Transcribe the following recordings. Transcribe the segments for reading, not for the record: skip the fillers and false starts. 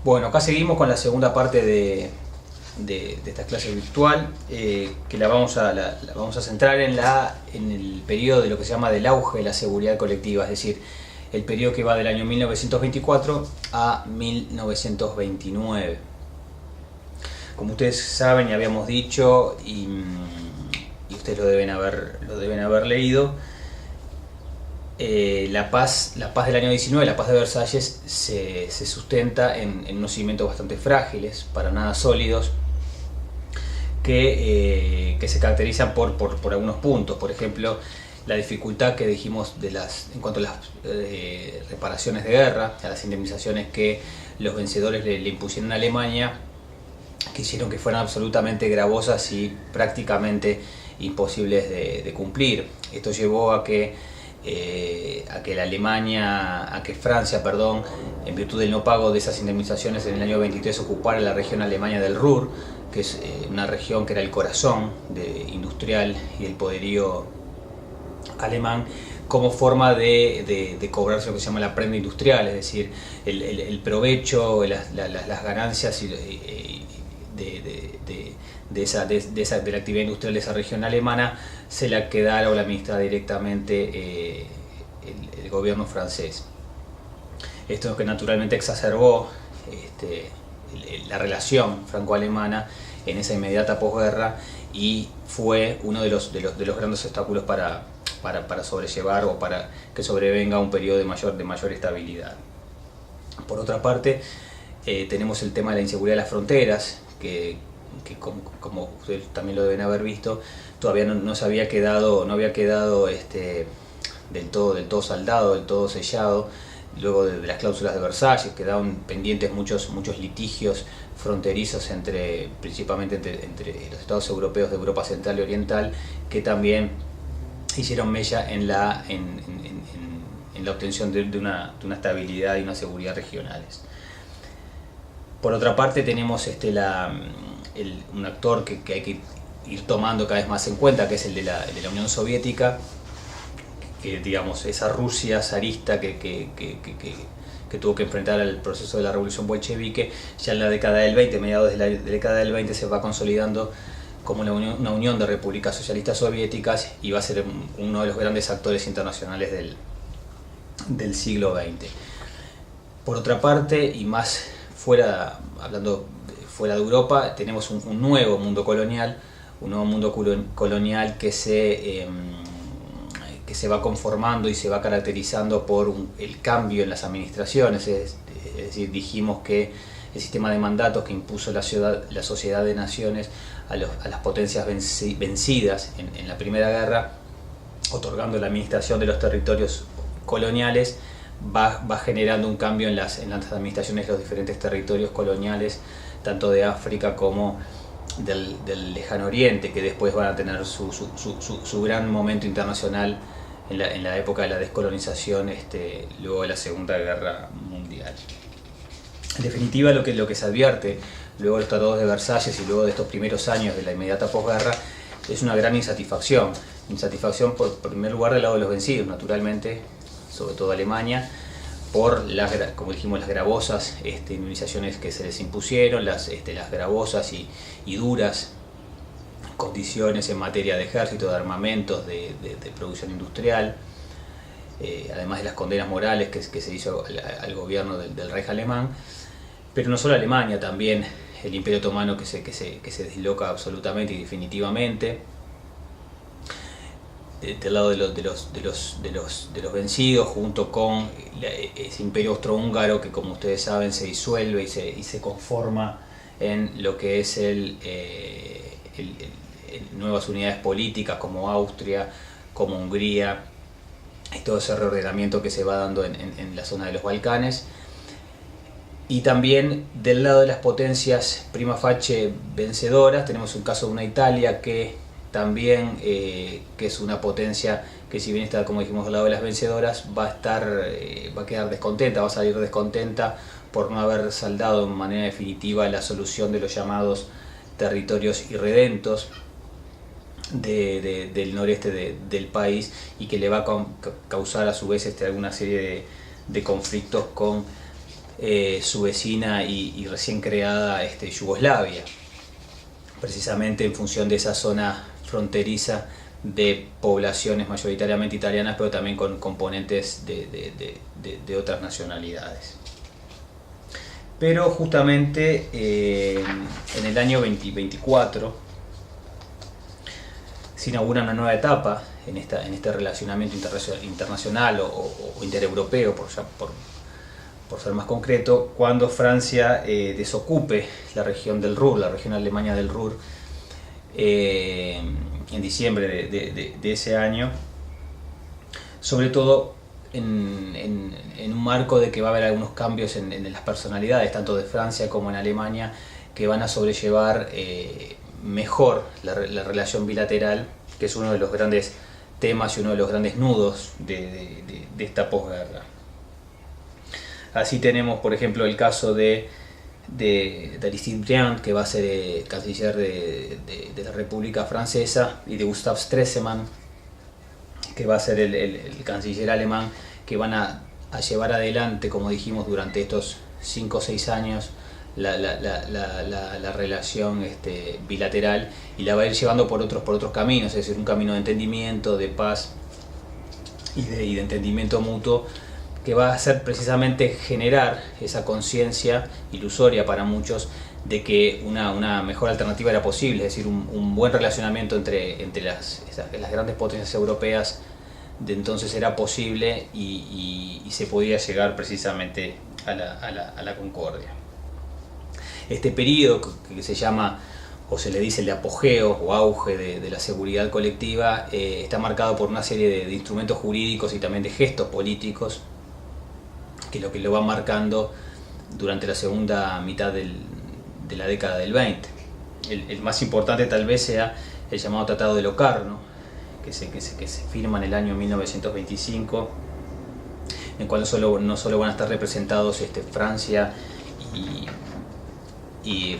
Bueno, acá seguimos con la segunda parte de esta clase virtual, que la vamos a centrar en el periodo de lo que se llama del auge de la seguridad colectiva, es decir, el periodo que va del año 1924 a 1929. Como ustedes saben y habíamos dicho, y ustedes lo deben haber leído, la paz del año 19, la paz de Versalles, se sustenta en unos cimientos bastante frágiles, para nada sólidos, que se caracterizan por algunos puntos. Por ejemplo, la dificultad que dijimos en cuanto a las reparaciones de guerra, a las indemnizaciones que los vencedores le impusieron a Alemania, que hicieron que fueran absolutamente gravosas y prácticamente imposibles de cumplir. Esto llevó a que Francia, en virtud del no pago de esas indemnizaciones en el año 23, ocupara la región alemana del Ruhr, que es una región que era el corazón industrial y el poderío alemán, como forma de cobrarse lo que se llama la prenda industrial, es decir, el provecho, las ganancias de la actividad industrial de esa región alemana se la quedara o la administrara directamente el gobierno francés. Esto es que naturalmente exacerbó la relación franco-alemana en esa inmediata posguerra, y fue uno de los grandes obstáculos para sobrellevar o para que sobrevenga un periodo de mayor estabilidad. Por otra parte, tenemos el tema de la inseguridad de las fronteras, que como ustedes también lo deben haber visto, todavía no había quedado del todo saldado, del todo sellado. Luego de las cláusulas de Versalles quedaban pendientes muchos litigios fronterizos principalmente entre los estados europeos de Europa Central y Oriental, que también hicieron mella en la obtención de una estabilidad y una seguridad regionales. Por otra parte, tenemos un actor que hay que ir tomando cada vez más en cuenta, que es el de la Unión Soviética, que digamos esa Rusia zarista que tuvo que enfrentar el proceso de la revolución bolchevique. Ya en la década del 20, mediados de la década del 20, se va consolidando como una unión de repúblicas socialistas soviéticas, y va a ser uno de los grandes actores internacionales del siglo XX. Por otra parte, y más hablando fuera de Europa, tenemos un nuevo mundo colonial, que se va conformando y se va caracterizando por el cambio en las administraciones. Es decir, dijimos que el sistema de mandatos que impuso la Sociedad de Naciones a las potencias vencidas en la Primera Guerra, otorgando la administración de los territorios coloniales, va generando un cambio en las administraciones de los diferentes territorios coloniales, tanto de África como del Lejano Oriente, que después van a tener su gran momento internacional en la época de la descolonización, luego de la Segunda Guerra Mundial. En definitiva, lo que se advierte luego de los tratados de Versalles y luego de estos primeros años de la inmediata posguerra es una gran insatisfacción por primer lugar del lado de los vencidos, naturalmente, sobre todo Alemania, por como dijimos, las gravosas indemnizaciones que se les impusieron, las gravosas y duras condiciones en materia de ejército, de armamentos, de producción industrial, además de las condenas morales que se hizo al gobierno del Reich alemán. Pero no solo Alemania, también el Imperio Otomano que se disloca absolutamente y definitivamente. Del lado de los vencidos, junto con ese imperio austrohúngaro que, como ustedes saben, se disuelve y se conforma en lo que es nuevas unidades políticas como Austria, como Hungría, y todo ese reordenamiento que se va dando en la zona de los Balcanes. Y también del lado de las potencias prima facie vencedoras, tenemos un caso de una Italia que también que es una potencia que, si bien está, como dijimos, al lado de las vencedoras, va a quedar descontenta, va a salir descontenta por no haber saldado de manera definitiva la solución de los llamados territorios irredentos del noreste del país, y que le va a causar a su vez alguna serie de conflictos con su vecina y recién creada Yugoslavia, precisamente en función de esa zona fronteriza de poblaciones mayoritariamente italianas, pero también con componentes de otras nacionalidades. Pero justamente en el año 2024 se inaugura una nueva etapa en este relacionamiento internacional o intereuropeo, por ser más concreto, cuando Francia desocupe la región del Ruhr, la región alemana del Ruhr, en diciembre de ese año, sobre todo en un marco de que va a haber algunos cambios en las personalidades, tanto de Francia como en Alemania, que van a sobrellevar mejor la relación bilateral, que es uno de los grandes temas y uno de los grandes nudos de esta posguerra. Así tenemos, por ejemplo, el caso de Aristide Briand, que va a ser canciller de la República Francesa, y de Gustav Stresemann, que va a ser el canciller alemán, que van a llevar adelante, como dijimos, durante estos 5 o 6 años la relación bilateral, y la va a ir llevando por otros caminos, es decir, un camino de entendimiento, de paz y de entendimiento mutuo, que va a hacer precisamente generar esa conciencia ilusoria para muchos de que una mejor alternativa era posible, es decir, un buen relacionamiento entre las grandes potencias europeas de entonces era posible, y se podía llegar precisamente a la concordia. Este periodo, que se llama, o se le dice, el apogeo o auge de la seguridad colectiva, está marcado por una serie de instrumentos jurídicos y también de gestos políticos que lo van marcando durante la segunda mitad de la década del 20. El más importante tal vez sea el llamado Tratado de Locarno, que se firma en el año 1925, en el cual no solo van a estar representados Francia y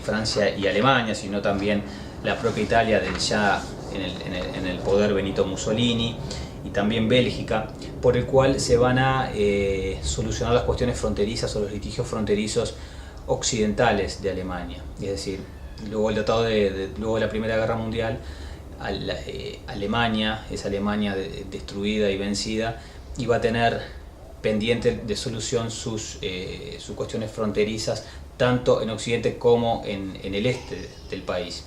Alemania, sino también la propia Italia del ya en el poder Benito Mussolini, y también Bélgica, por el cual se van a solucionar las cuestiones fronterizas o los litigios fronterizos occidentales de Alemania. Es decir, luego luego de la Primera Guerra Mundial, Alemania, esa Alemania destruida y vencida, iba a tener pendiente de solución sus cuestiones fronterizas, tanto en Occidente como en el este del país.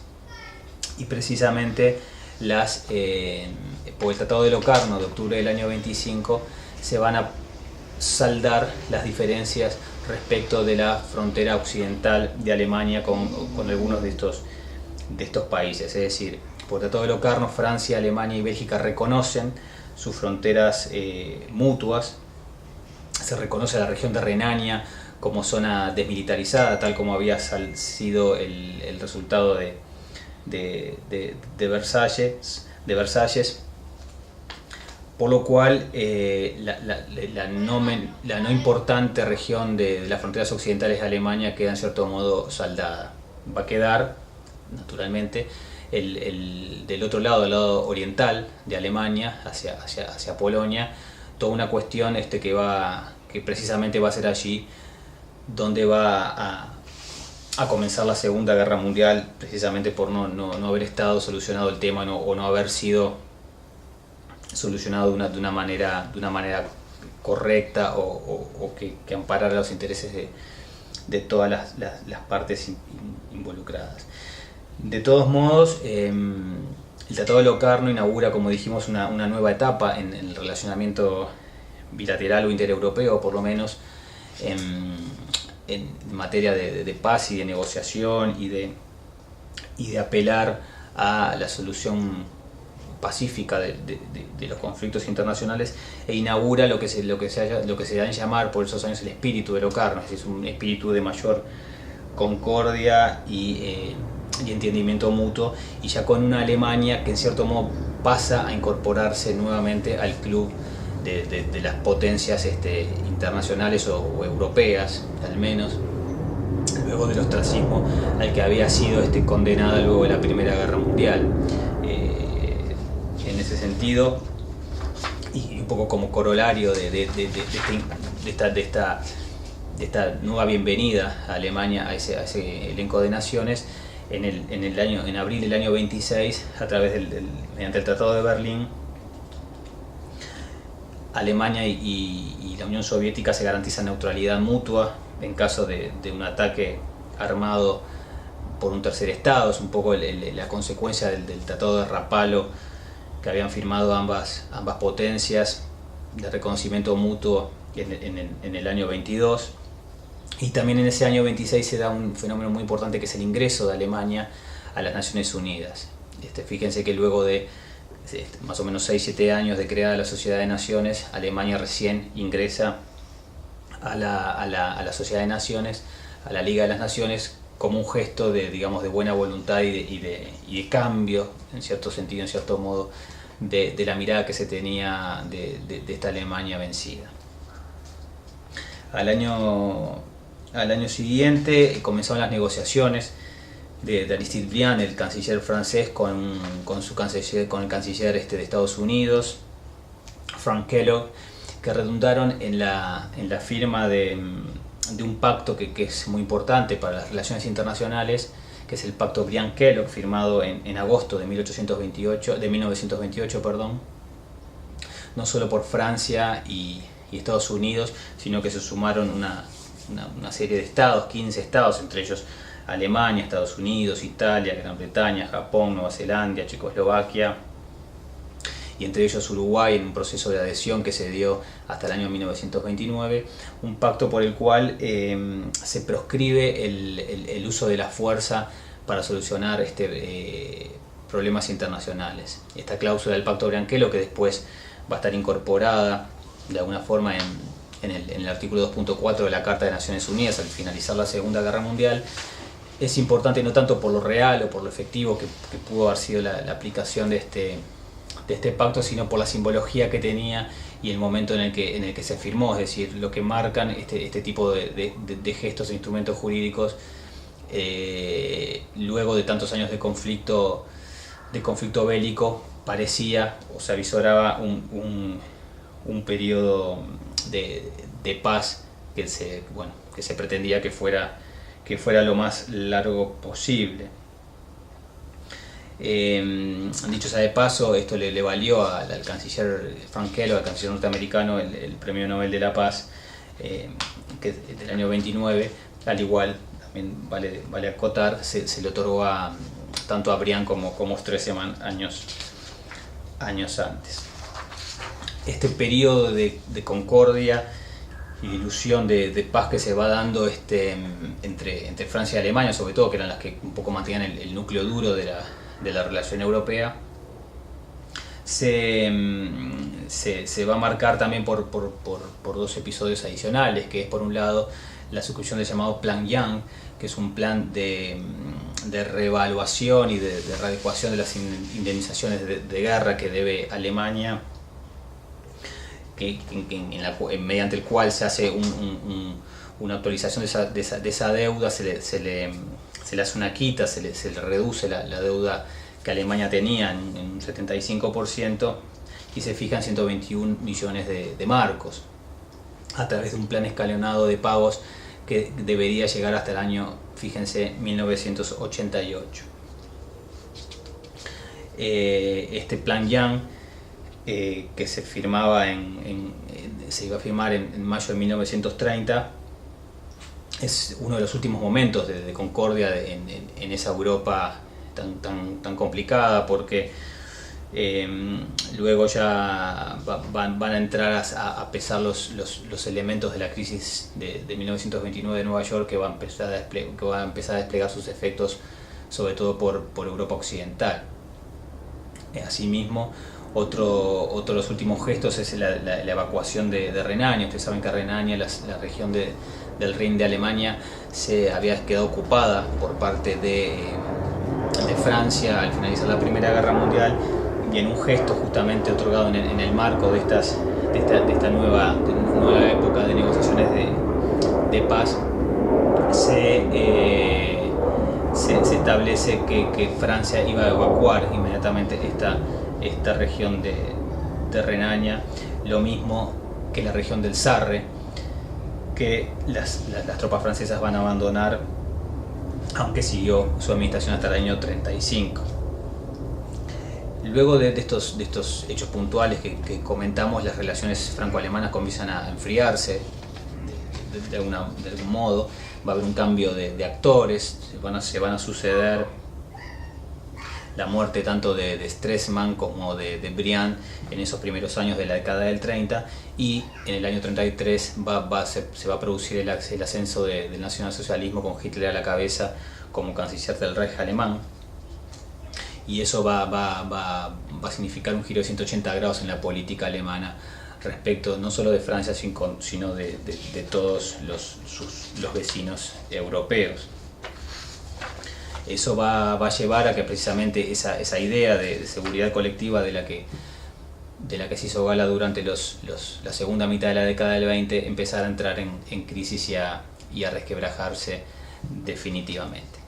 Y precisamente por el Tratado de Locarno de octubre del año 25 se van a saldar las diferencias respecto de la frontera occidental de Alemania con algunos de estos países. Es decir, por el Tratado de Locarno, Francia, Alemania y Bélgica reconocen sus fronteras mutuas. Se reconoce a la región de Renania como zona desmilitarizada, tal como había sido el resultado de Versalles, por lo cual la no importante región de las fronteras occidentales de Alemania queda en cierto modo saldada. Va a quedar, naturalmente, del otro lado, del lado oriental de Alemania, hacia Polonia, toda una cuestión que precisamente va a ser allí donde va a comenzar la Segunda Guerra Mundial, precisamente por no haber estado solucionado el tema o no haber sido solucionado de una manera correcta o que amparara los intereses de todas las partes involucradas. De todos modos, el Tratado de Locarno inaugura, como dijimos, una nueva etapa en el relacionamiento bilateral o intereuropeo, por lo menos en materia de paz y de negociación y de apelar a la solución pacífica de los conflictos internacionales, e inaugura lo que se da en llamar por esos años el espíritu de Locarno, es decir, un espíritu de mayor concordia y entendimiento mutuo, y ya con una Alemania que en cierto modo pasa a incorporarse nuevamente al club de las potencias internacionales o europeas, al menos, luego del ostracismo al que había sido condenada luego de la Primera Guerra Mundial. En ese sentido, y un poco como corolario de esta nueva bienvenida a Alemania a ese elenco de naciones en abril del año 26, mediante el Tratado de Berlín. Alemania y la Unión Soviética se garantizan neutralidad mutua en caso de un ataque armado por un tercer estado. Es un poco la consecuencia del Tratado de Rapallo que habían firmado ambas potencias, de reconocimiento mutuo en el año 22. Y también en ese año 26 se da un fenómeno muy importante, que es el ingreso de Alemania a las Naciones Unidas. Fíjense que luego de más o menos 6-7 años de creada la Sociedad de Naciones, Alemania recién ingresa a la Sociedad de Naciones, a la Liga de las Naciones, como un gesto de buena voluntad y de cambio, en cierto sentido, en cierto modo, de la mirada que se tenía de esta Alemania vencida. Al año siguiente comenzaron las negociaciones de Aristide Briand, el canciller francés, con el canciller de Estados Unidos, Frank Kellogg, que redundaron en la firma de un pacto que es muy importante para las relaciones internacionales, que es el Pacto Briand-Kellogg, firmado en agosto de 1928, no solo por Francia y Estados Unidos, sino que se sumaron una serie de estados, 15 estados, entre ellos Alemania, Estados Unidos, Italia, Gran Bretaña, Japón, Nueva Zelanda, Checoslovaquia, y entre ellos Uruguay, en un proceso de adhesión que se dio hasta el año 1929, un pacto por el cual se proscribe el uso de la fuerza para solucionar problemas internacionales. Esta cláusula del Pacto Briand-Kellogg, que después va a estar incorporada de alguna forma en el artículo 2.4 de la Carta de Naciones Unidas al finalizar la Segunda Guerra Mundial, es importante no tanto por lo real o por lo efectivo que pudo haber sido la aplicación de este pacto, sino por la simbología que tenía y el momento en el que se firmó. Es decir, lo que marcan este tipo de gestos e instrumentos jurídicos luego de tantos años de conflicto bélico, parecía o se avisoraba un periodo de paz que se pretendía que fuera lo más largo posible. Dicho sea de paso, esto le valió al canciller Frank Kellogg, al canciller norteamericano, el Premio Nobel de la Paz del año 29, al igual, también vale acotar, se le otorgó tanto a Briand como 13 años antes. Este periodo de concordia y ilusión de paz que se va dando entre Francia y Alemania, sobre todo, que eran las que un poco mantenían el núcleo duro de la relación europea, se va a marcar también por dos episodios adicionales, que es, por un lado, la suscripción del llamado Plan Young, que es un plan de reevaluación y de readecuación de las indemnizaciones de guerra que debe Alemania, mediante el cual se hace una actualización de esa deuda, se le hace una quita, se le reduce la deuda que Alemania tenía en un 75% y se fijan 121 millones de marcos a través de un plan escalonado de pagos que debería llegar hasta el año, fíjense, 1988. Este plan Young, que se iba a firmar en mayo de 1930, es uno de los últimos momentos de concordia en esa Europa tan complicada, porque luego ya van a entrar a pesar los elementos de la crisis de 1929 de Nueva York, que va a empezar a desplegar sus efectos sobre todo por Europa Occidental. Asimismo, otro de los últimos gestos es la evacuación de Renania. Ustedes saben que Renania, la región del Rin de Alemania, se había quedado ocupada por parte de Francia al finalizar la Primera Guerra Mundial, y en un gesto justamente otorgado en el marco de esta nueva época de negociaciones de paz, se establece que Francia iba a evacuar inmediatamente esta región de Renania, lo mismo que la región del Sarre, que las tropas francesas van a abandonar, aunque siguió su administración hasta el año 35. Luego de estos hechos puntuales que comentamos, las relaciones franco-alemanas comienzan a enfriarse de algún modo. Va a haber un cambio de actores, se van a suceder la muerte tanto de Stresemann como de Briand en esos primeros años de la década del 30, y en el año 33 se va a producir el ascenso del nacionalsocialismo con Hitler a la cabeza como canciller del Reich alemán, y eso va a significar un giro de 180 grados en la política alemana respecto no solo de Francia sino de todos los vecinos europeos. Eso va a llevar a que precisamente esa idea de seguridad colectiva de la que se hizo gala durante la segunda mitad de la década del 20 empezara a entrar en crisis y a resquebrajarse definitivamente.